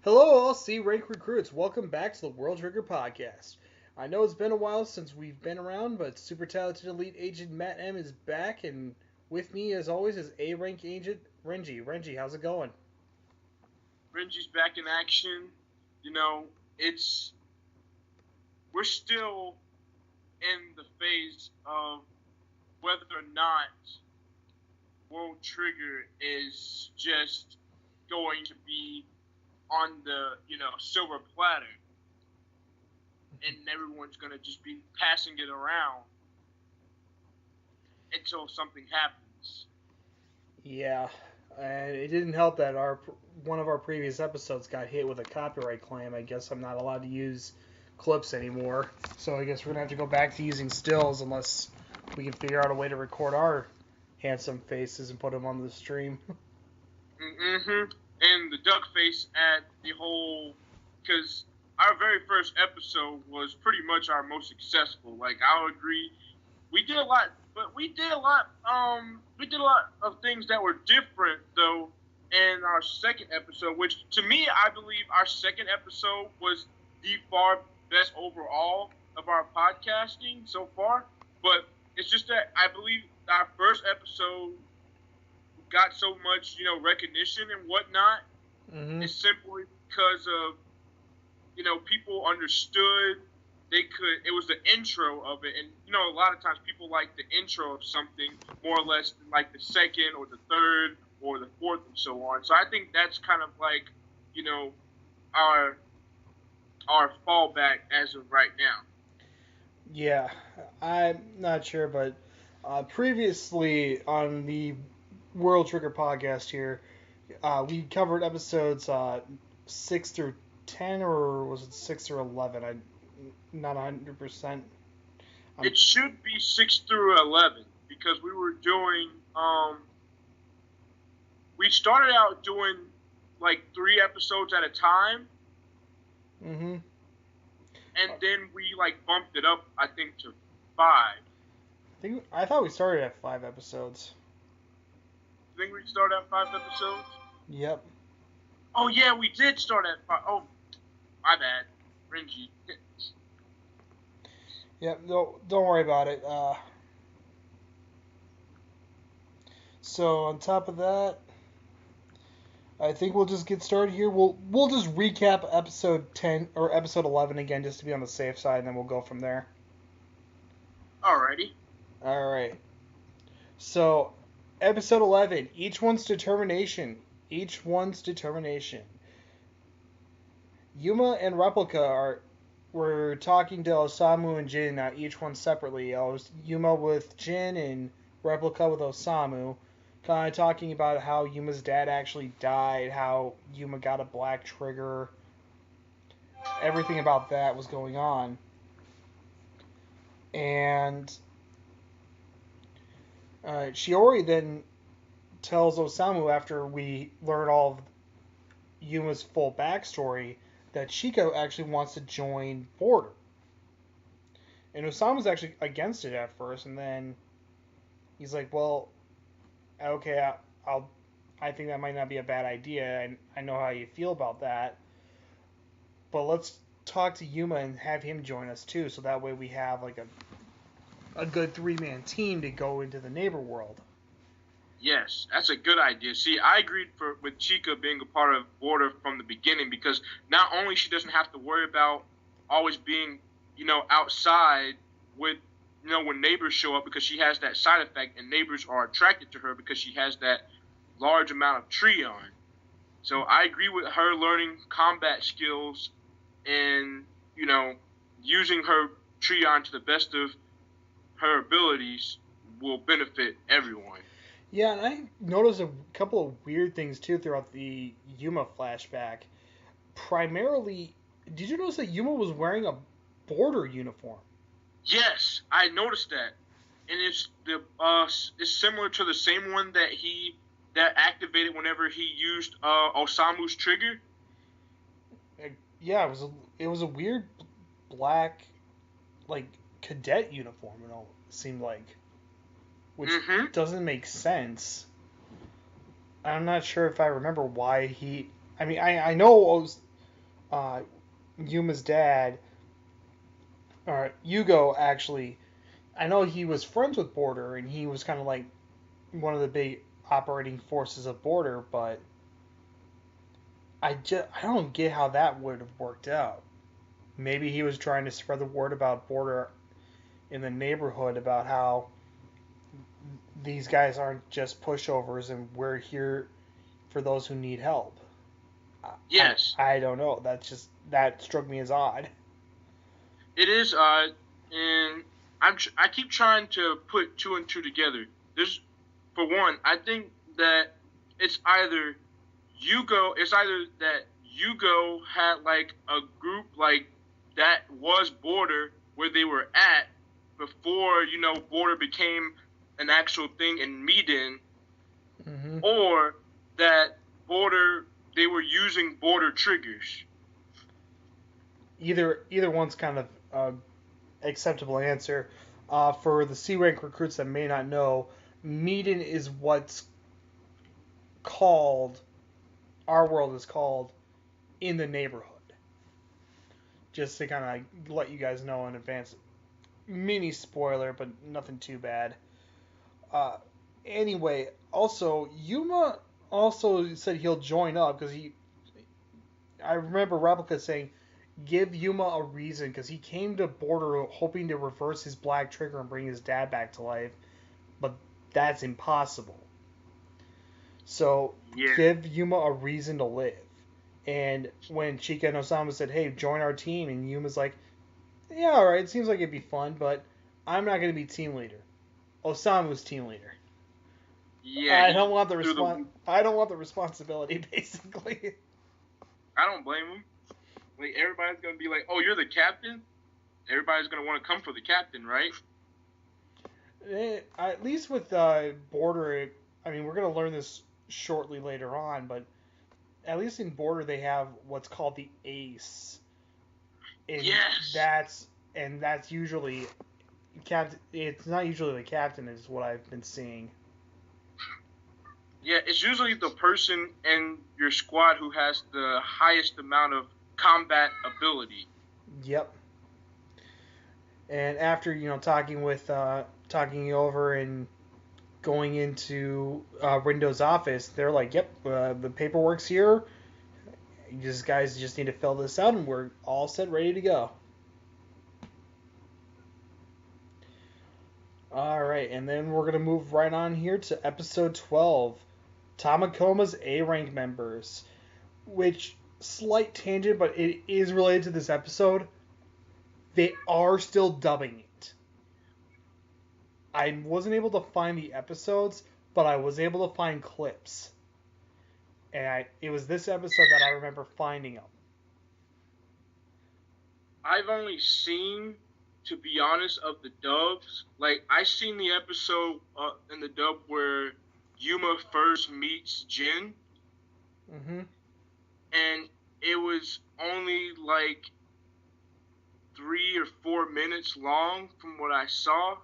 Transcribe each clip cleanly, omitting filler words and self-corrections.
Hello, all C-Rank recruits. Welcome back to the World Trigger Podcast. I know it's been a while since we've been around, but super talented elite agent Matt M is back, and with me, as always, is A-Rank agent Renji. Renji, how's it going? Renji's back in action. You know, we're still in the phase of whether or not World Trigger is just going to be on the, silver platter and everyone's going to just be passing it around until something happens. Yeah, and it didn't help that one of our previous episodes got hit with a copyright claim. I guess I'm not allowed to use clips anymore, so I guess we're going to have to go back to using stills unless we can figure out a way to record our handsome faces and put them on the stream. Mm-hmm. And the duck face at the whole, because our very first episode was pretty much our most successful. Like, I'll agree, we did a lot, but we did a lot of things that were different though in our second episode, which to me, I believe our second episode was the far best overall of our podcasting so far. But it's just that I believe our first episode got so much, recognition and whatnot. Mm-hmm. It's simply because of, people understood it was the intro of it. And, a lot of times people like the intro of something more or less than like the second or the third or the fourth and so on. So I think that's kind of like, our fallback as of right now. Yeah, I'm not sure, but previously on the World Trigger podcast here, we covered episodes 6 through 10, or was it 6 through 11? I'm not 100%. It should be 6 through 11 because we were doing, we started out doing like 3 episodes at a time. Mm-hmm. And then we like bumped it up, I think, to 5. I thought we started at 5 episodes. I think we started at 5 episodes. Yep. Oh yeah, we did start at 5. Oh, my bad, Renji. Yep. No, don't worry about it. So on top of that, I think we'll just get started here. We'll just recap episode 10 or episode 11 again, just to be on the safe side, and then we'll go from there. Alrighty. All right. So, episode 11, each one's determination. Each one's determination. Yuma and Replica were talking to Osamu and Jin, each one separately. Yuma with Jin and Replica with Osamu. Kind of talking about how Yuma's dad actually died, how Yuma got a black trigger. Everything about that was going on. And Shiori then tells Osamu, after we learn all of Yuma's full backstory, that Chico actually wants to join Border. And Osamu's actually against it at first, and then he's like, well, okay, I think that might not be a bad idea, and I know how you feel about that. But let's talk to Yuma and have him join us too, so that way we have like a good 3-man team to go into the neighbor world. Yes, that's a good idea. See, I agreed with Chica being a part of Border from the beginning because not only she doesn't have to worry about always being, outside with, when neighbors show up, because she has that side effect and neighbors are attracted to her because she has that large amount of Treon. So I agree with her learning combat skills and, using her Treon to the best of her abilities will benefit everyone. Yeah, and I noticed a couple of weird things too throughout the Yuma flashback. Primarily, did you notice that Yuma was wearing a Border uniform? Yes, I noticed that, and it's similar to the same one that activated whenever he used Osamu's trigger. Yeah, it was a weird black, like, cadet uniform. It all seemed like, which doesn't make sense. I'm not sure if I remember why he. I mean, I know uh, Yuma's dad, or Yugo actually, I know he was friends with Border, and he was kind of like one of the big operating forces of Border, but I don't get how that would have worked out. Maybe he was trying to spread the word about Border in the neighborhood about how these guys aren't just pushovers and we're here for those who need help. Yes, I don't know. That struck me as odd. it is and I keep trying to put two and two together. There's, for one, I think that it's either it's either that Yugo had like a group like that was Border where they were at before Border became an actual thing in Medan, Mm-hmm. or that Border they were using Border triggers. Either one's kind of acceptable answer. For the C rank recruits that may not know, Medan is what's called our world is called in the neighborhood. Just to kind of like let you guys know in advance. Mini spoiler, but nothing too bad. Uh, anyway, also Yuma also said he'll join up because he. I remember Replica saying, "Give Yuma a reason," because he came to Border hoping to reverse his black trigger and bring his dad back to life, but that's impossible. So Yeah. give Yuma a reason to live. And when Chika and Osamu said, "Hey, join our team," and Yuma's like, "Yeah, all right, it seems like it'd be fun, but I'm not going to be team leader. Osamu's team leader. Yeah, I he don't want the threw the. I don't want the responsibility, basically." I don't blame him. Like everybody's gonna be like, "Oh, you're the captain." Everybody's gonna want to come for the captain, right? At least with Border, I mean, we're going to learn this shortly later on, but at least in Border they have what's called the ace, and Yes. that's usually captain. It's not usually the captain, is what I've been seeing. Yeah, it's usually the person in your squad who has the highest amount of combat ability. Yep. And after talking over and going into Rindo's office, they're like, "Yep, the paperwork's here. You just guys just need to fill this out, and we're all set, ready to go." All right, and then we're gonna move right on here to episode 12, Tamakoma's A rank members. Which slight tangent, but it is related to this episode. They are still dubbing it. I wasn't able to find the episodes, but I was able to find clips. And it was this episode that I remember finding them. I've only seen, to be honest, of the dubs. Like I seen the episode in the dub where Yuma first meets Jin, Mm-hmm. and it was only like 3 or 4 minutes long from what I saw,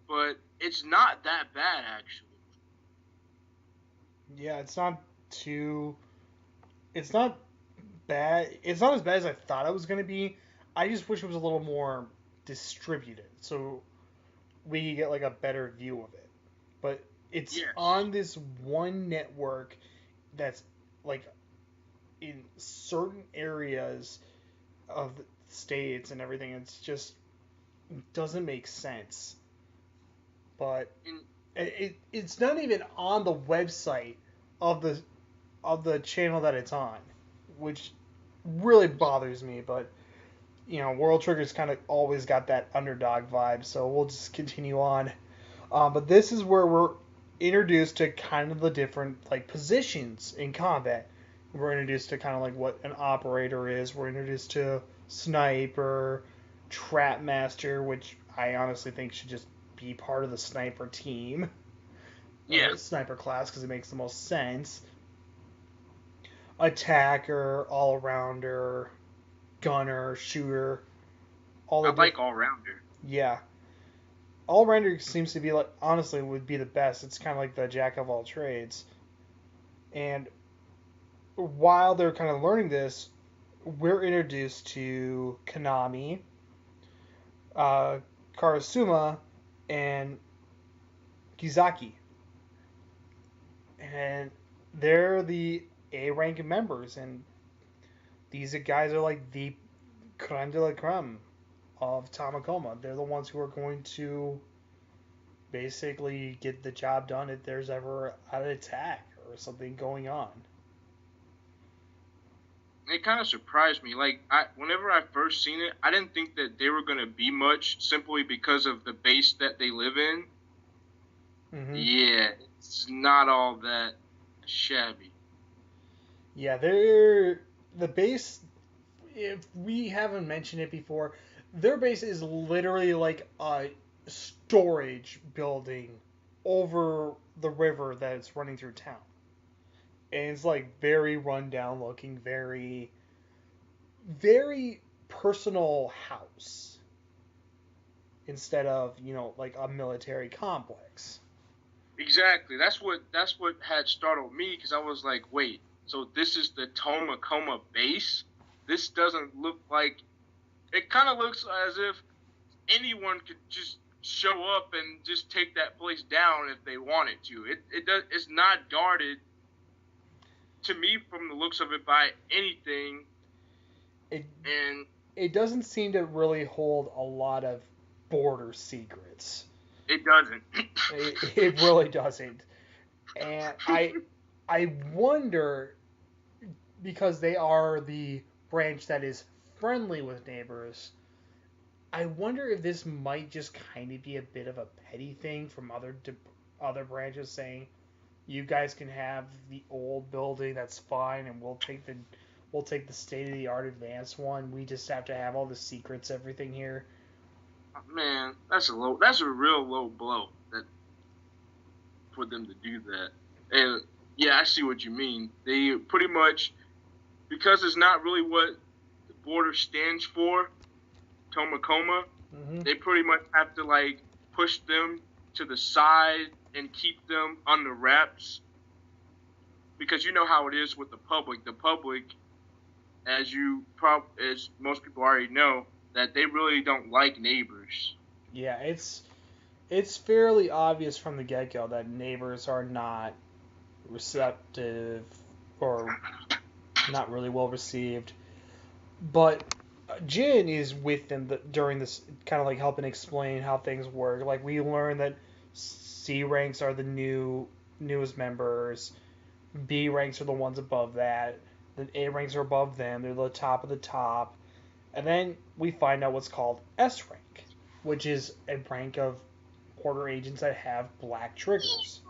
but it's not that bad actually. Yeah, it's not too. It's not bad. It's not as bad as I thought it was going to be. I just wish it was a little more distributed, so we could get like a better view of it. But it's Yes. on this one network that's like in certain areas of the states and everything. It's just doesn't make sense. But And it's not even on the website of the channel that it's on, which really bothers me. But World Trigger's kind of always got that underdog vibe, so we'll just continue on. But this is where we're introduced to kind of the different like positions in combat. We're introduced to kind of like what an operator is. We're introduced to sniper, trap master, which I honestly think should just be part of the sniper team yeah, or sniper class because it makes the most sense. Attacker, all rounder, gunner, shooter, all the I like different. all rounder. Yeah, all rounder seems to be like honestly would be the best. It's kind of like the jack of all trades, and while they're kind of learning this, we're introduced to Konami, uh, Karasuma, and Kizaki, and they're the A rank members, and these guys are like the creme de la creme of Tamakoma. They're the ones who are going to basically get the job done if there's ever an attack or something going on. It kind of surprised me. Like, whenever I first seen it, I didn't think that they were gonna be much simply because of the base that they live in. Mm-hmm. Yeah, it's not all that shabby. Yeah, they're the base. If we haven't mentioned it before, their base is literally like a storage building over the river that's running through town. And it's like very rundown looking, very personal house instead of, like a military complex. Exactly. That's what had startled me because I was like, wait, so this is the Tomakoma base? This doesn't look like. It kind of looks as if anyone could just show up and just take that place down if they wanted to. It's not guarded to me from the looks of it by anything, It and it doesn't seem to really hold a lot of border secrets. it doesn't. It really doesn't. And I wonder, because they are the branch that is friendly with neighbors, I wonder if this might just kind of be a bit of a petty thing from other branches saying, you guys can have the old building, that's fine, and we'll take the state of the art advanced one. We just have to have all the secrets, everything here. Man, that's a real low blow that for them to do that. And yeah, I see what you mean. They pretty much, because it's not really what the border stands for, Tomakoma, Mm-hmm. they pretty much have to like push them to the side and keep them on the wraps because you know how it is with the public. The public, as most people already know, that they really don't like neighbors. Yeah, it's fairly obvious from the get go that neighbors are not receptive or not really well received. But Jin is with them during this, kind of like helping explain how things work. Like we learn that C ranks are the newest members, B ranks are the ones above that, then A ranks are above them. They're the top of the top, and then we find out what's called S rank, which is a rank of border agents that have black triggers,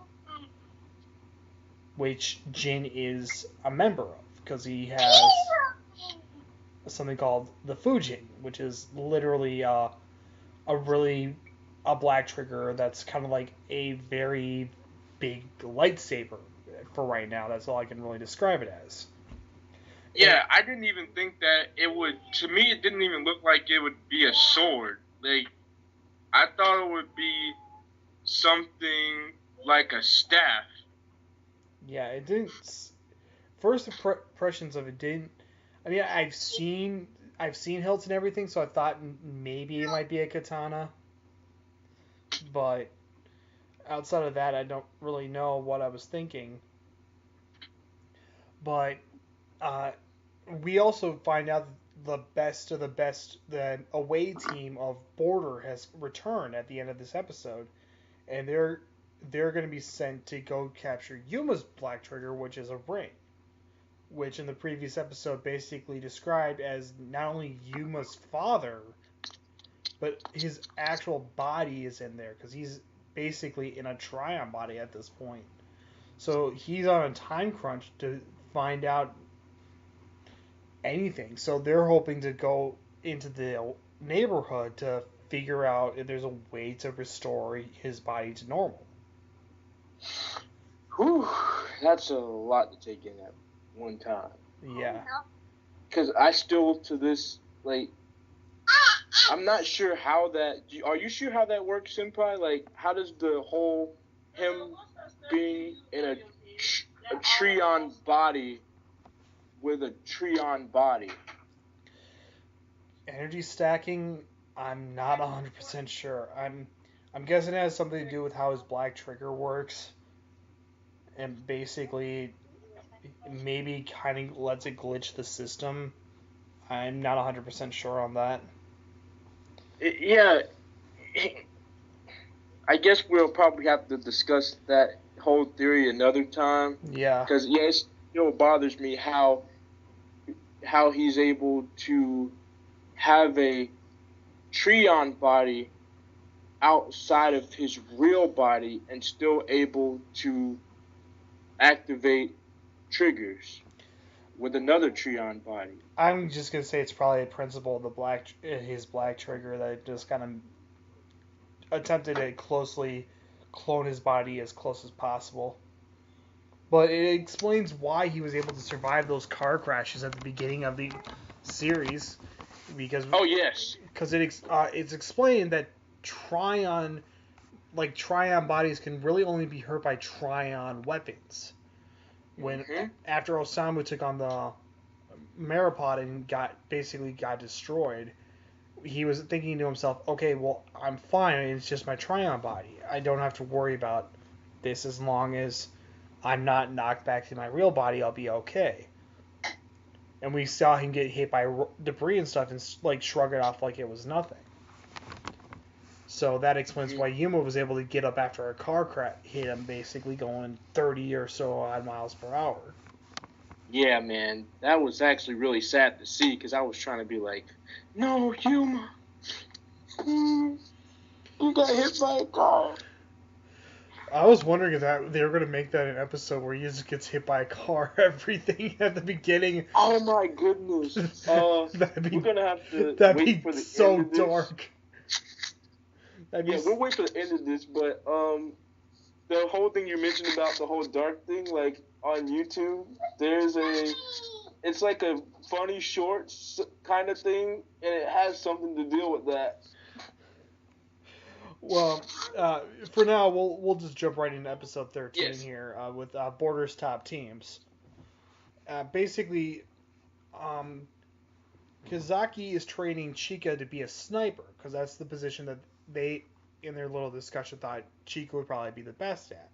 which Jin is a member of because he has something called the Fujin, which is literally a black trigger that's kind of like a very big lightsaber for right now. That's all I can really describe it as. Yeah, I didn't even think that it would. To me, it didn't even look like it would be a sword. Like I thought it would be something like a staff. Yeah, it didn't. First impressions of it didn't. I mean, I've seen hilts and everything, so I thought maybe it might be a katana, but outside of that, I don't really know what I was thinking. But uh, we also find out the best of the best, the away team of Border has returned at the end of this episode, and they're going to be sent to go capture Yuma's Black Trigger, which is a ring, which in the previous episode basically described as not only Yuma's father, but his actual body is in there because he's basically in a Tryon body at this point. So he's on a time crunch to find out anything. So they're hoping to go into the neighborhood to figure out if there's a way to restore his body to normal. Whew, that's a lot to take in at one time. Yeah. Because I still, to this, like, I'm not sure how that. Are you sure how that works, Senpai? Like, how does the whole him being in a Treon body with a Trion body? Energy stacking, I'm not 100% sure. I'm guessing it has something to do with how his black trigger works, and basically maybe kind of lets it glitch the system. I'm not 100% sure on that. Yeah, I guess we'll probably have to discuss that whole theory another time. Yeah. Because it still bothers me how he's able to have a Trion body outside of his real body and still able to activate triggers with another Trion body. I'm just gonna say it's probably a principle of his black trigger that just kind of attempted to closely clone his body as close as possible. But it explains why he was able to survive those car crashes at the beginning of the series, because yes, because it's explained that Trion bodies can really only be hurt by Trion weapons. When after Osamu took on the Maripod and got destroyed, he was thinking to himself, okay, well, I'm fine. It's just my Trion body. I don't have to worry about this as long as I'm not knocked back to my real body. I'll be okay. And we saw him get hit by debris and stuff and like shrug it off like it was nothing. So that explains why Yuma was able to get up after a car crash hit him, basically going 30 or so odd miles per hour. Yeah, man, that was actually really sad to see because I was trying to be like, no, Yuma, you got hit by a car. I was wondering if they were going to make that an episode where he just gets hit by a car, everything at the beginning. Oh my goodness. We're going to have to wait for the so end of this. Dark. We'll wait for the end of this, but the whole thing you mentioned about the whole dark thing, like on YouTube, it's like a funny shorts kind of thing, and it has something to deal with that. Well, for now, we'll just jump right into episode 13 here with Border's top teams. Basically, Kazaki is training Chika to be a sniper because that's the position that they, in their little discussion, thought Chika would probably be the best at.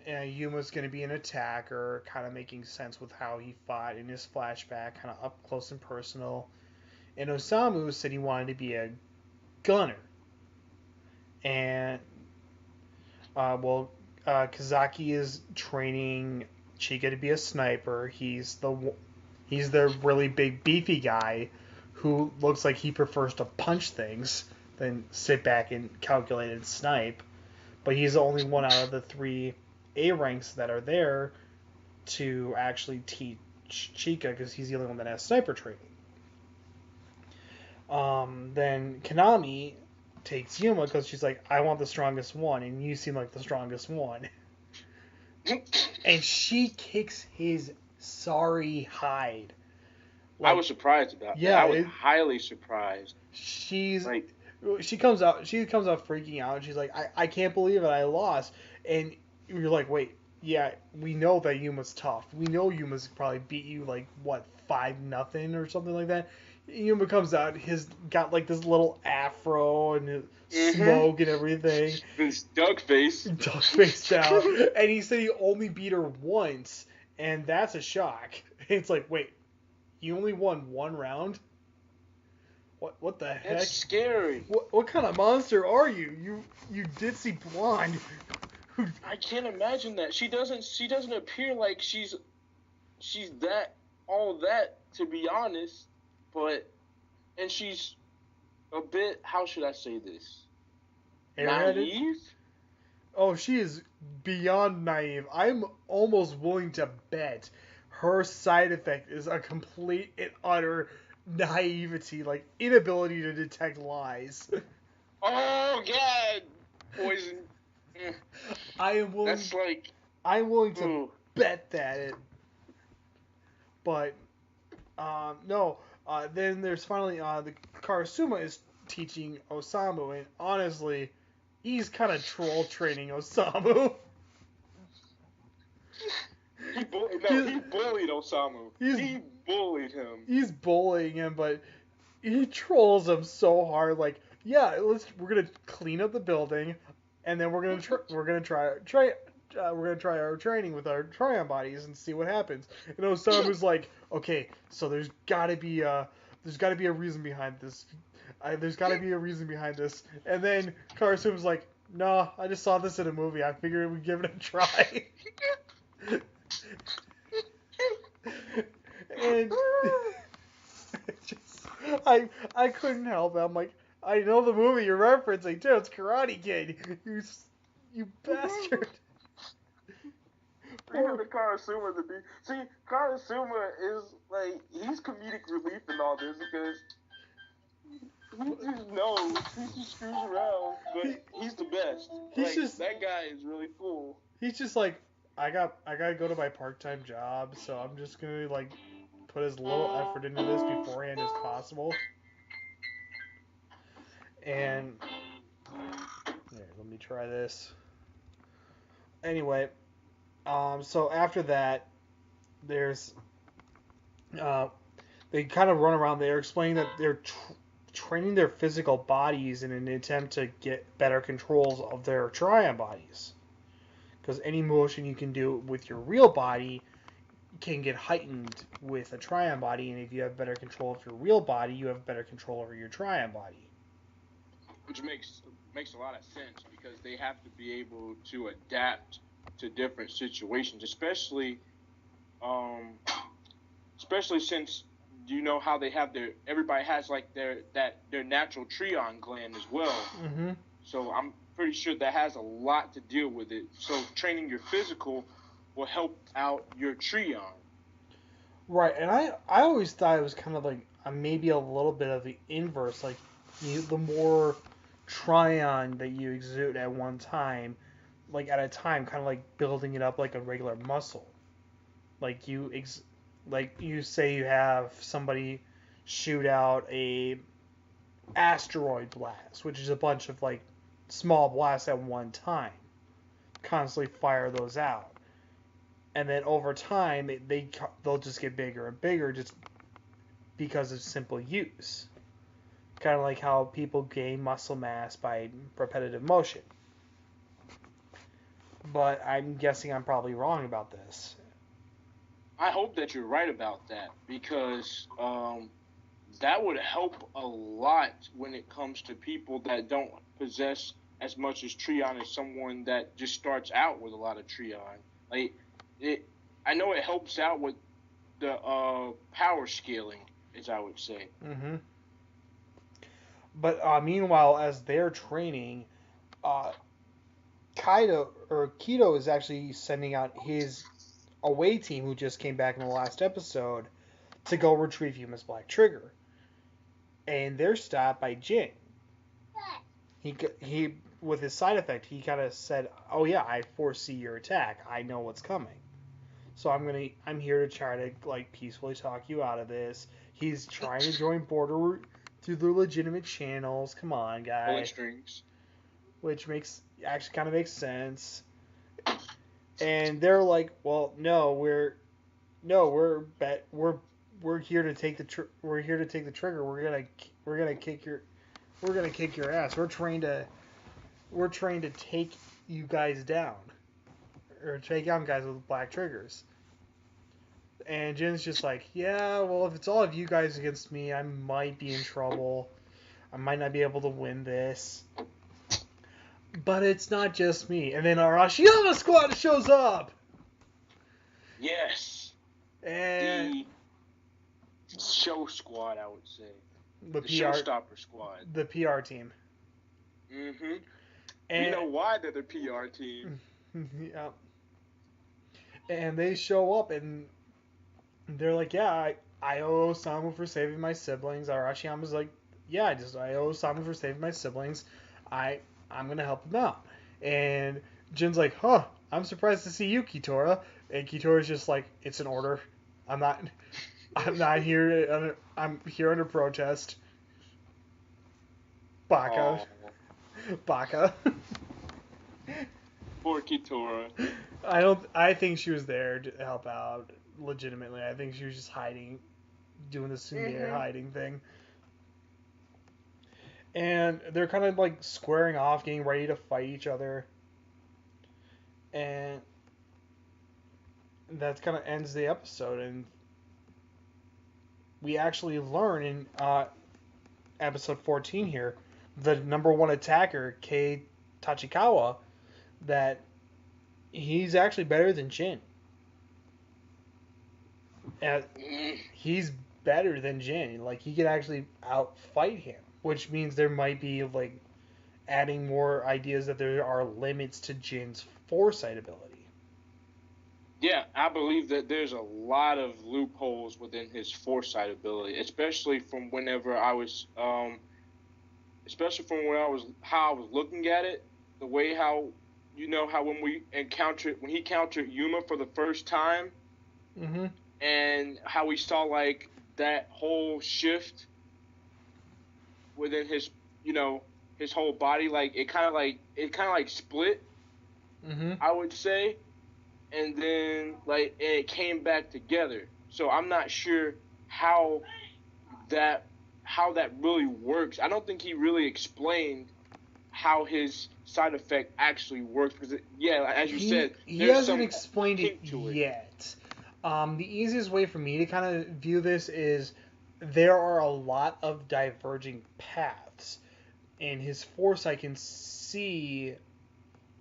And Yuma's going to be an attacker, kind of making sense with how he fought in his flashback, kind of up close and personal. And Osamu said he wanted to be a gunner. And, Kazaki is training Chika to be a sniper. He's the really big, beefy guy who looks like he prefers to punch things than sit back and calculate and snipe. But he's the only one out of the 3 A ranks that are there to actually teach Chika because he's the only one that has sniper training. Then Konami takes Yuma because she's like, I want the strongest one, and you seem like the strongest one. And she kicks his sorry hide. I was surprised about that. I was highly surprised. She comes out freaking out, and she's like, I can't believe it, I lost. And you're like, wait, yeah, we know that Yuma's tough. We know Yuma's probably beat you like, what, 5-0 or something like that. Yuma comes out, he's got like this little afro and his smoke and everything. His duck face down. And he said he only beat her once, and that's a shock. It's like, wait, you only won 1 round? What the heck? That's scary. What kind of monster are you? You ditzy blonde. I can't imagine that. She doesn't appear like she's all that, to be honest. And she's a bit, how should I say this? Naive? Oh, she is beyond naive. I'm almost willing to bet her side effect is a complete and utter naivety, like inability to detect lies. Oh, God! Poison. I'm willing to bet that. But, no. Then there's finally the Karasuma is teaching Osamu, and honestly, he's kind of troll training Osamu. he bullied Osamu. He bullied him. He's bullying him, but he trolls him so hard. Like, yeah, we're gonna clean up the building, and then we're gonna try our training with our Tryon bodies and see what happens. And Osamu's like, okay, so there's gotta be a reason behind this. There's gotta be a reason behind this. And then Karasuma's like, no, I just saw this in a movie. I figured we'd give it a try. And I couldn't help it. I'm like, I know the movie you're referencing too. It's Karate Kid. You bastard. We have the Karasuma to be. See, Karasuma is like, he's comedic relief in all this because he just knows. He just screws around, but he's the best. That guy is really cool. He's just like, I gotta go to my part-time job, so I'm just gonna like put as little effort into this beforehand as possible. And here, let me try this. Anyway, so after that, there's they kind of run around. They're explaining that they're training their physical bodies in an attempt to get better controls of their Tryon bodies. Because any motion you can do with your real body can get heightened with a Tryon body, and if you have better control of your real body, you have better control over your Tryon body. Which makes a lot of sense because they have to be able to adapt to different situations, especially since you know how they have everybody has like their natural Tryon gland as well. Mm-hmm. So I'm pretty sure that has a lot to deal with it. So training your physical will help out your Tryon. Right, and I always thought it was kind of like maybe a little bit of the inverse. Like the more Tryon that you exude at one time, like at a time, kind of like building it up like a regular muscle. Like you say you have somebody shoot out a asteroid blast, which is a bunch of like small blasts at one time. Constantly fire those out, and then over time they'll just get bigger and bigger just because of simple use. Kind of like how people gain muscle mass by repetitive motion. But I'm guessing I'm probably wrong about this. I hope that you're right about that because that would help a lot when it comes to people that don't possess as much as Tryon as someone that just starts out with a lot of Tryon. I know it helps out with the power scaling, as I would say. Mm-hmm. But meanwhile, as they're training, Kido is actually sending out his away team, who just came back in the last episode, to go retrieve Yuma's Black Trigger. And they're stopped by Jin. He with his side effect, he kind of said, "Oh yeah, I foresee your attack. I know what's coming. So I'm here to try to like peacefully talk you out of this." He's trying to join Border through the legitimate channels. Come on, guy. Pulling strings. Which actually kind of makes sense. And they're like, "Well, no, we're here to take the trigger. We're gonna kick your ass. We're trained to take you guys down, or take down guys with black triggers." And Jin's just like, "Yeah, well, if it's all of you guys against me, I might be in trouble. I might not be able to win this. But it's not just me." And then our Arashiyama squad shows up. Yes. And the show squad, I would say. The showstopper squad. The PR team. Mm-hmm. And you know why they're the PR team. Yeah. And they show up and they're like, "Yeah, I owe Osamu for saving my siblings." Arashiyama's like, "Yeah, I owe Osamu for saving my siblings. I'm gonna help him out." And Jin's like, "Huh, I'm surprised to see you, Kitora." And Kitora's just like, "It's an order. I'm not here. I'm here under protest." Baka. Oh. Baka. Poor Kitora. I think she was there to help out. legitimately. I think she was just hiding, doing the tsundere hiding thing. And they're kind of like squaring off, getting ready to fight each other. And that kind of ends the episode. And we actually learn in episode 14 here, the number one attacker, Kei Tachikawa, that he's actually better than Jin. And he's better than Jin. Like, he can actually outfight him, which means there might be, like, adding more ideas that there are limits to Jin's foresight ability. Yeah, I believe that there's a lot of loopholes within his foresight ability, especially from whenever I was, especially from how I was looking at it, the way how, how when he encountered Yuma for the first time, and how we saw like that whole shift within his, his whole body, like it kind of split, I would say. And then it came back together. So I'm not sure how that really works. I don't think he really explained how his side effect actually works because as you said, he hasn't explained it yet. The easiest way for me to kind of view this is there are a lot of diverging paths, and his foresight can see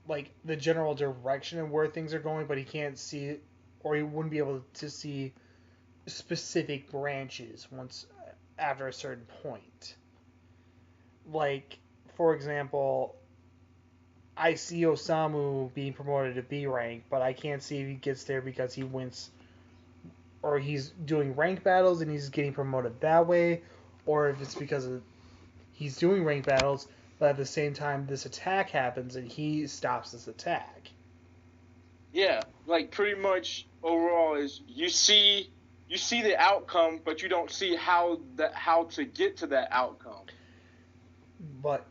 like the general direction of where things are going, but he can't see, or he wouldn't be able to see specific branches once after a certain point. Like, for example, I see Osamu being promoted to B rank, but I can't see if he gets there because he wins, or he's doing rank battles and he's getting promoted that way, or if it's because he's doing rank battles, but at the same time this attack happens and he stops this attack. Yeah, like pretty much overall is you see the outcome, but you don't see how to get to that outcome. But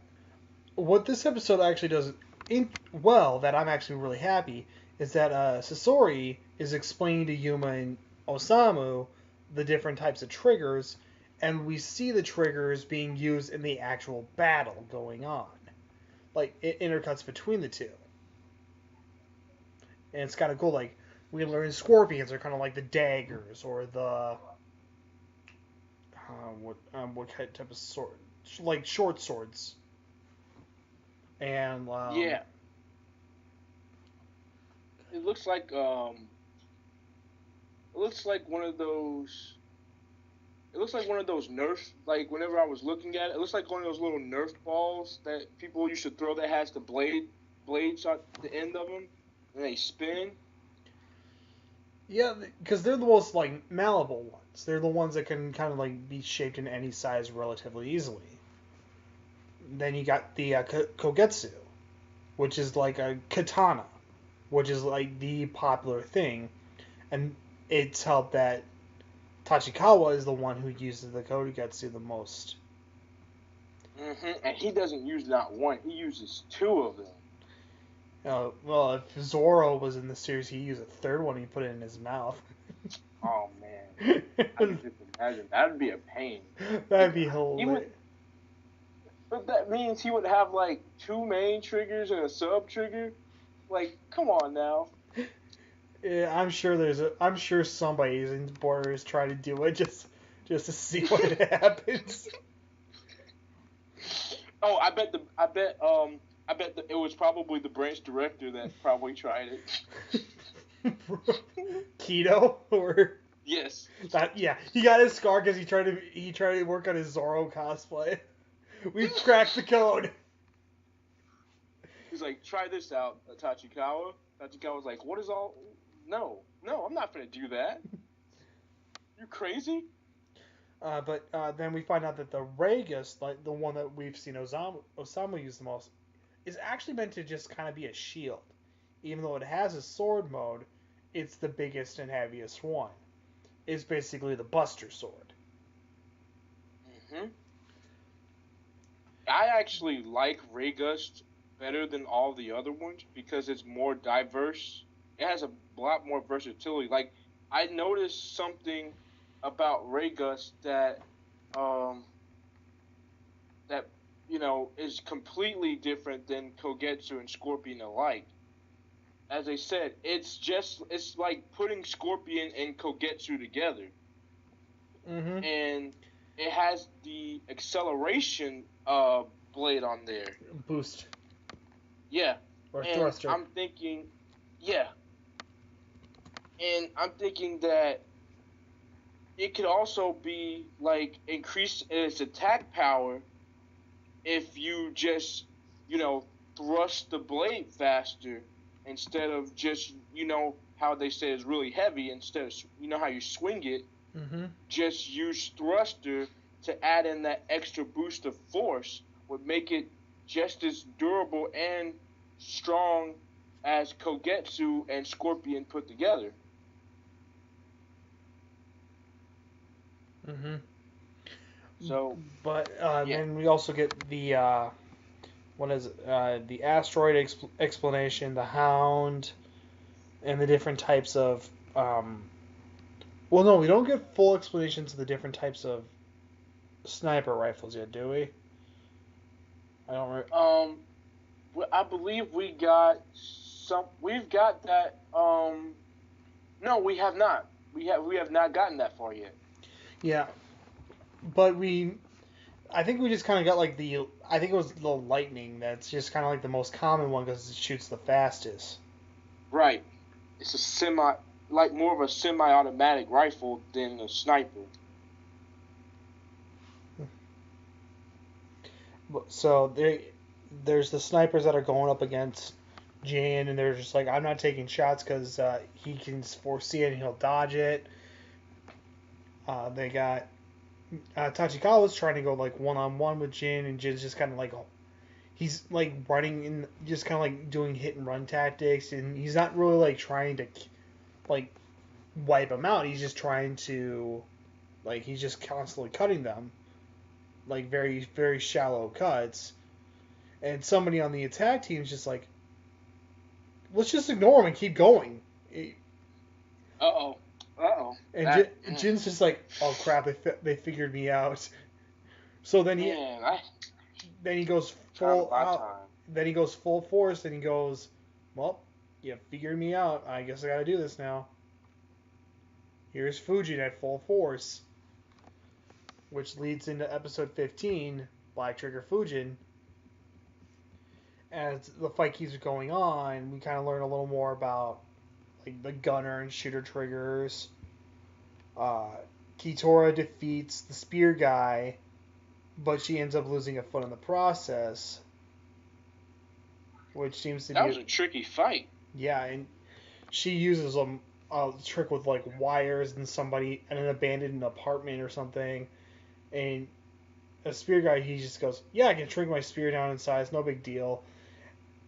what this episode actually does that I'm actually really happy is that Sasori is explaining to Yuma and Osamu the different types of triggers, and we see the triggers being used in the actual battle going on. Like, it intercuts between the two. And it's kind of cool. Like, we learn scorpions are kind of like the daggers, or the what type of sword? Like short swords. And yeah, it looks like one of those. It looks like one of those Nerf. Like whenever I was looking at it, it looks like one of those little Nerf balls that people used to throw that has the blades at the end of them, and they spin. Yeah, because they're the most like malleable ones. They're the ones that can kind of like be shaped in any size relatively easily. Then you got the Kogetsu, which is like a katana, which is like the popular thing, and it's helped that Tachikawa is the one who uses the Kogetsu the most. And he doesn't use not one; he uses two of them. Well, if Zoro was in the series, he used a third one. He put it in his mouth. Oh man, I can just imagine that'd be a pain. That'd be hilarious. But that means he would have like two main triggers and a sub trigger. Like, come on now. Yeah, I'm sure somebody's in Borders trying to do it just to see what happens. Oh, I bet it was probably the branch director that probably tried it. Keto or yes. He got his scar because he tried to work on his Zoro cosplay. We've cracked the code. He's like, try this out, Tachikawa. Tachikawa's like, what is all? No, I'm not gonna do that. You crazy? But then we find out that the Ragus, like the one that we've seen Osamu use the most, is actually meant to just kind of be a shield. Even though it has a sword mode, it's the biggest and heaviest one. It's basically the Buster Sword. I actually like Raygust better than all the other ones because it's more diverse. It has a lot more versatility. Like I noticed something about Raygus um, that is completely different than Kogetsu and Scorpion alike. As I said, it's like putting Scorpion and Kogetsu together, Mm-hmm. and it has the acceleration blade on there. Boost. Yeah, Or and thruster. I'm thinking, yeah, and I'm thinking that it could also be like increase its attack power if you just thrust the blade faster instead of just how they say it's really heavy, instead of how you swing it, Mm-hmm. just use thruster to add in that extra boost of force would make it just as durable and strong as Kogetsu and Scorpion put together. Mm-hmm. So But yeah, then we also get the what is it? The asteroid explanation, the Hound, and the different types of. Well, no, we don't get full explanations of the different types of sniper rifles yet, do we? I don't. I believe we got some. We've got that. No, we have not. We have not gotten that far yet. Yeah, but we. I think we just kind of got like the. I think it was the lightning. That's just kind of like the most common one because it shoots the fastest. Right. It's a like more of a semi-automatic rifle than a sniper. So there's the snipers that are going up against Jin, and they're just like, I'm not taking shots because he can foresee it and he'll dodge it. They got Tachikawa's trying to go like one on one with Jin, and Jin's just kind of like he's like running in, just kind of like doing hit and run tactics, and he's not really like trying to like wipe them out. He's just trying to like he's just constantly cutting them like very very shallow cuts. And somebody on the attack team is just like, let's just ignore him and keep going. Uh-oh. Uh-oh. And Jin's just like, oh crap, they figured me out. So then he goes full out. Then he goes full force, and he goes, well, you figured me out. I guess I got to do this now. Here's Fujin at full force, which leads into episode 15, Black Trigger Fujin. As the fight keeps going on, we kind of learn a little more about like the gunner and shooter triggers. Kitora defeats the spear guy, but she ends up losing a foot in the process, which seems to be. That was a tricky fight. Yeah, and she uses a trick with like wires and somebody in an abandoned apartment or something, and a spear guy, he just goes, yeah, I can shrink my spear down in size, no big deal.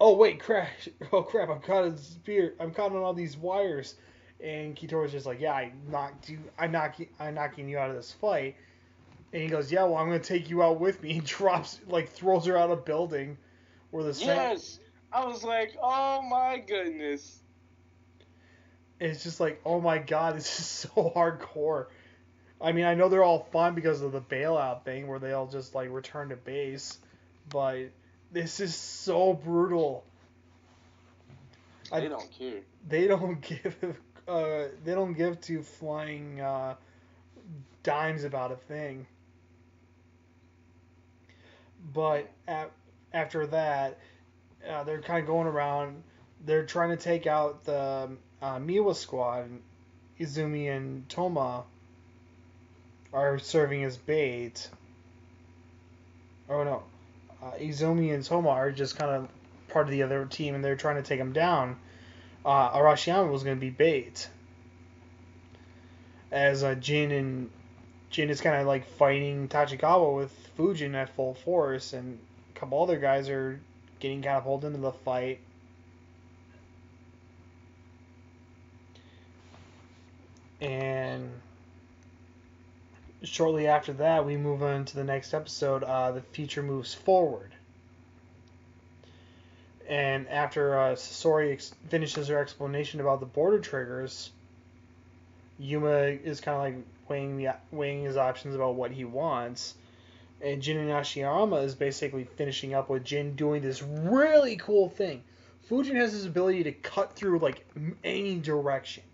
Oh wait, crash! Oh crap! I'm caught in spear. I'm caught on all these wires. And Kitora's just like, yeah, I knocked you. I'm knocking you out of this fight. And he goes, yeah, well, I'm gonna take you out with me. He drops, like, throws her out of a building where the Yes, I was like, oh my goodness. It's just like, oh my god, this is so hardcore. I mean, I know they're all fun because of the bailout thing where they all just like return to base, but this is so brutal. They don't care. They don't give. They don't give two flying dimes about a thing. But after that, they're kind of going around. They're trying to take out the Miwa squad. Izumi and Toma are serving as bait. Oh no, Izumi and Toma are just kind of part of the other team, and they're trying to take them down. Arashiyama was going to be bait, as Jin is kind of like fighting Tachikawa with Fujin at full force, and a couple other guys are getting kind of pulled into the fight. And shortly after that, we move on to the next episode. The future moves forward. And after Sasori finishes her explanation about the border triggers, Yuma is kind of like weighing his options about what he wants, and Jin and Ashiyama is basically finishing up with Jin doing this really cool thing. Fujin has this ability to cut through like any direction.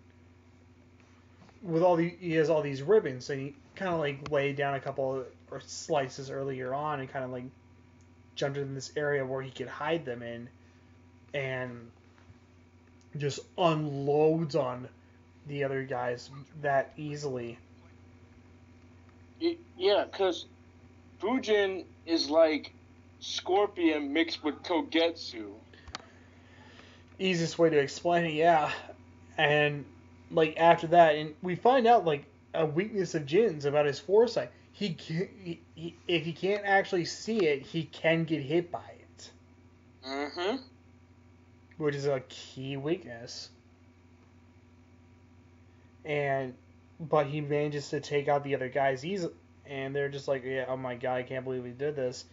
He has all these ribbons, and he kind of like laid down a couple or slices earlier on, and kind of like jumped in this area where he could hide them in, and just unloads on the other guys that easily. Yeah, because Fujin is like Scorpion mixed with Kogetsu. Easiest way to explain it, yeah. And like after that, and we find out like a weakness of Jin's about his foresight. If he can't actually see it, he can get hit by it. Mm-hmm. Which is a key weakness. But he manages to take out the other guys easily, and they're just like, yeah, oh my god, I can't believe we did this.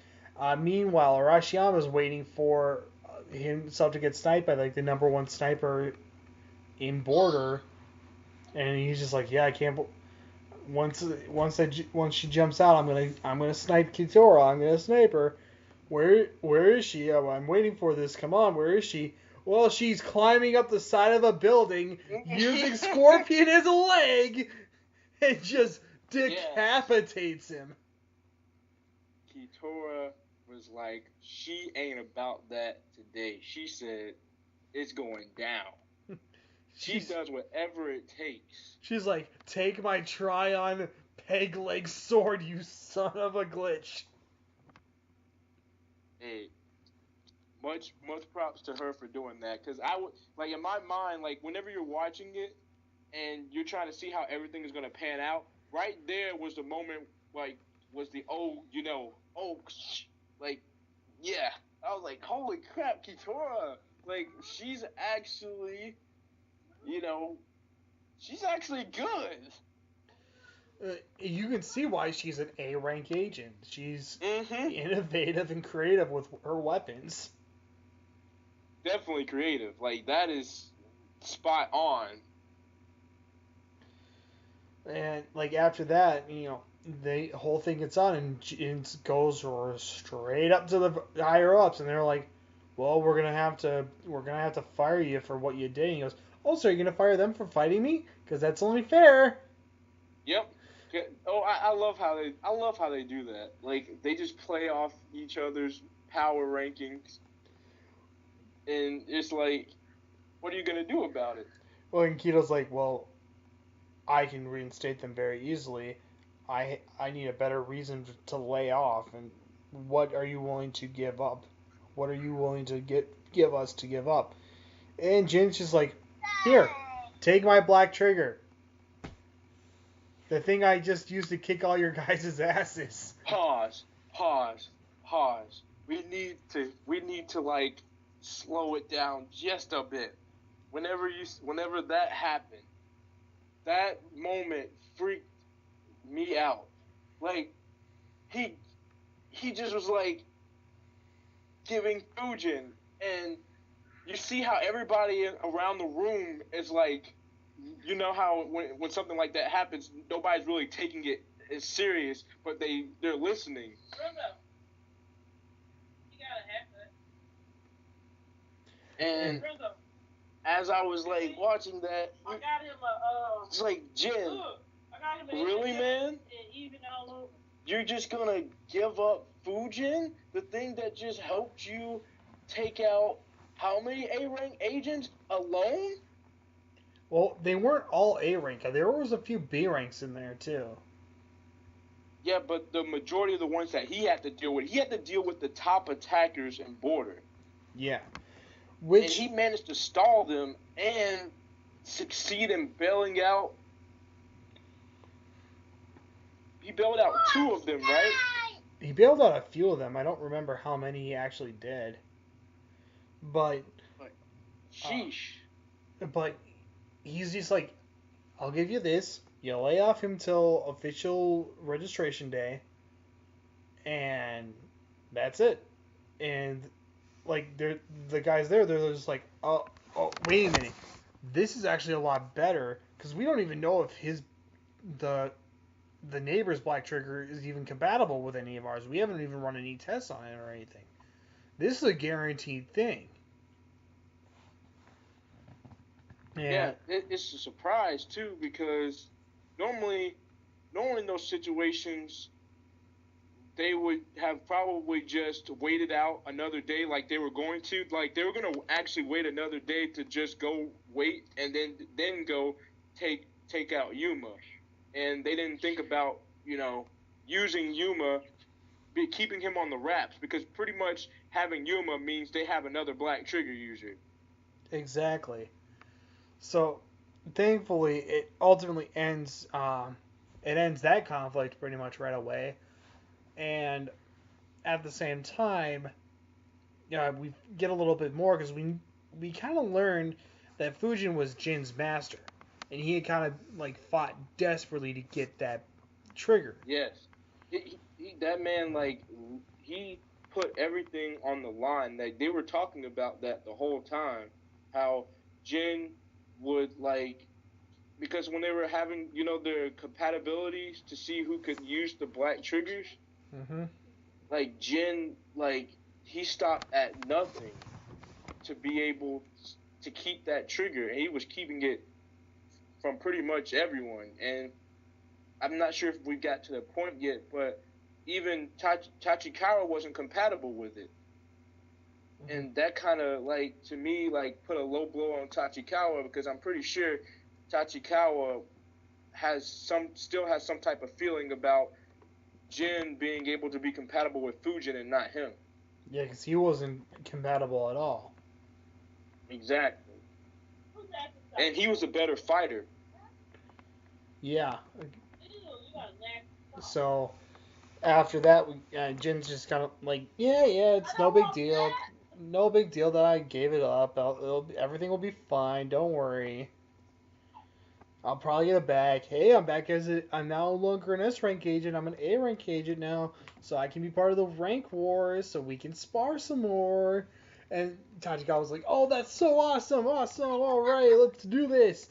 Meanwhile, Arashiyama's waiting for himself to get sniped by like the number one sniper in Border, and he's just like, yeah, I can't. Once she jumps out, I'm gonna snipe Kitora. I'm gonna snipe her. Where is she? Oh, I'm waiting for this. Come on, where is she? Well, she's climbing up the side of a building using Scorpion as a leg, and just decapitates him. Kitora was like, she ain't about that today. She said, it's going down. She does whatever it takes. She's like, take my Tryon peg leg sword, you son of a glitch. Hey, much props to her for doing that. Because I would, like, in my mind, like, whenever you're watching it and you're trying to see how everything is going to pan out, right there was the moment, like, was the, like, yeah. I was like, holy crap, Kitora. Like, she's actually, she's actually good. You can see why she's an A-rank agent. She's innovative and creative with her weapons. Definitely creative. Like, that is spot on. And, like, after that, the whole thing gets on, and it goes straight up to the higher-ups, and they're like, well, we're gonna have to fire you for what you did. And he goes, oh, so you're gonna fire them for fighting me? Because that's only fair. Yep. Oh, I love how they do that. Like, they just play off each other's power rankings, and it's like, what are you gonna do about it? Well, and Kito's like, well, I can reinstate them very easily. I need a better reason to lay off. And what are you willing to give up? What are you willing to give us to give up? And Jin's just like, here, take my black trigger. The thing I just used to kick all your guys' asses. Pause. We need to like slow it down just a bit. Whenever that happened, that moment freaked me out. Like, he just was like giving Fujin, and you see how everybody around the room is like, you know how when something like that happens, nobody's really taking it as serious, but they're listening. And as I was like watching that, it's like, Jin, really, man? You're just gonna give up Fujin, the thing that just helped you take out how many A-rank agents alone? Well, they weren't all A-rank. There was a few B-ranks in there, too. Yeah, but the majority of the ones that he had to deal with the top attackers in Border. Yeah. And he managed to stall them and succeed in bailing out. He bailed out 2 of them, right? He bailed out a few of them. I don't remember how many he actually did. But sheesh. But he's just like, I'll give you this. You lay off him till official registration day, and that's it. And like the guys there, they're just like, oh, wait a minute. This is actually a lot better because we don't even know if the the neighbor's black trigger is even compatible with any of ours. We haven't even run any tests on it or anything. This is a guaranteed thing. Yeah, it's a surprise too because normally in those situations they would have probably just waited out another day like they were going to. Like they were going to actually wait another day to just go wait and then go take out Yuma. And they didn't think about, using Yuma, keeping him on the wraps because pretty much having Yuma means they have another black trigger user. Exactly. So, thankfully, it ultimately ends. It ends that conflict pretty much right away, and at the same time, we get a little bit more because we kind of learned that Fujin was Jin's master, and he had kind of like fought desperately to get that trigger. Yes, that man he put everything on the line. Like they were talking about that the whole time, how Jin would because when they were having their compatibilities to see who could use the black triggers, Mm-hmm. like Jin he stopped at nothing to be able to keep that trigger, and he was keeping it from pretty much everyone. And I'm not sure if we got to the point yet, but even Tachikawa wasn't compatible with it. Mm-hmm. And that kind of to me put a low blow on Tachikawa because I'm pretty sure Tachikawa still has some type of feeling about Jin being able to be compatible with Fujin and not him. Yeah, because he wasn't compatible at all. Exactly. And he was a better fighter. Yeah. So after that, Jin's just kind of like, yeah, it's no big deal. No big deal that I gave it up. Everything will be fine. Don't worry. I'll probably get it back. Hey, I'm back I'm now no longer an S rank agent. I'm an A rank agent now, so I can be part of the rank wars, so we can spar some more. And Tachikawa was like, "Oh, that's so awesome! All right, let's do this."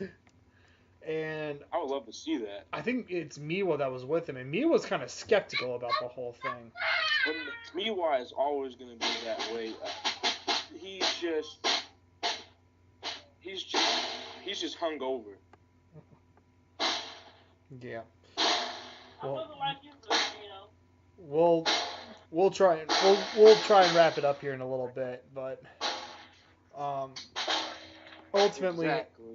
And I would love to see that. I think it's Miwa that was with him, and Miwa was kind of skeptical about the whole thing. But Miwa is always going to be that way. He's just hungover. Yeah. Well, we'll try and wrap it up here in a little bit, but ultimately, exactly.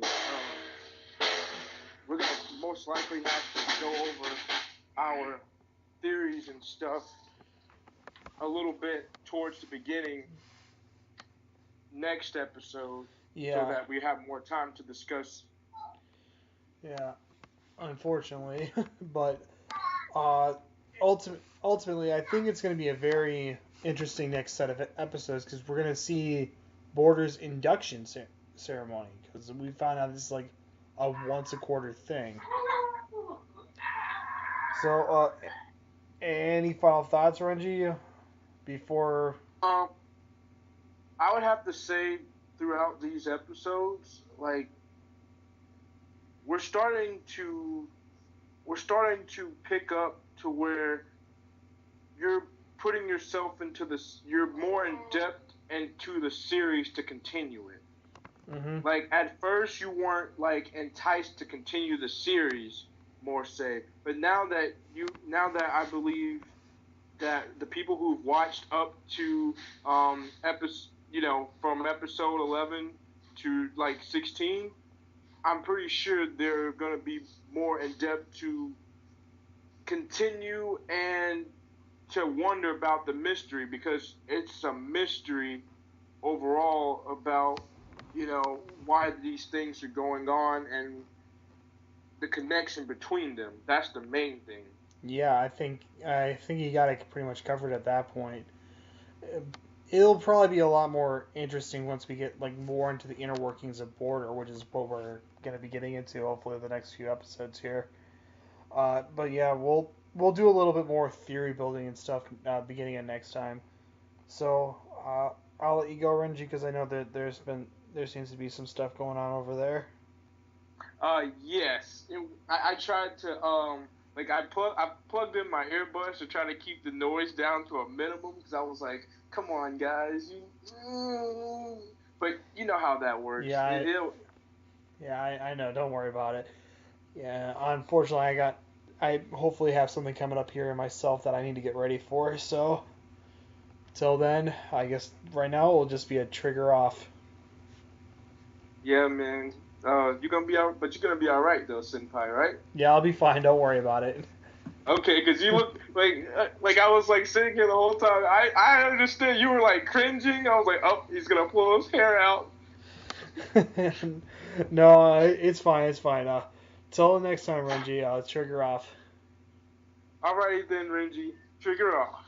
We're gonna most likely have to go over our theories and stuff a little bit towards the beginning next episode, so that we have more time to discuss. Yeah, unfortunately, but ultimately, I think it's going to be a very interesting next set of episodes because we're going to see Border's induction ceremony because we found out this is like a once a quarter thing. So, any final thoughts, Renji, before? I would have to say throughout these episodes, we're starting to pick up to where you're putting yourself into this. You're more in depth into the series to continue it. Mm-hmm. At first, you weren't enticed to continue the series more say, but now that I believe that the people who've watched up to from episode 11 to 16, I'm pretty sure they're going to be more in depth to continue and to wonder about the mystery, because it's a mystery overall about why these things are going on and the connection between them. That's the main thing. Yeah, I think you got it pretty much covered at that point. It'll probably be a lot more interesting once we get more into the inner workings of Border, which is what we're going to be getting into hopefully the next few episodes here. But yeah, we'll do a little bit more theory building and stuff beginning of next time. So I'll let you go, Renji, because I know that there's been there seems to be some stuff going on over there. Yes. I tried to I plugged in my earbuds to try to keep the noise down to a minimum because I was like, come on guys, but you know how that works. Yeah, I know. Don't worry about it. Yeah, unfortunately, I hopefully have something coming up here in myself that I need to get ready for. So, till then, I guess right now it will just be a trigger off. Yeah, man. You're gonna be but you're gonna be all right though, senpai, right? Yeah, I'll be fine. Don't worry about it. Okay, because you look like I was like sitting here the whole time. I understand you were like cringing. I was like, oh, he's gonna pull his hair out. No, it's fine. It's fine. Till the next time, Renji. I'll trigger off. Alrighty then, Renji. Trigger off.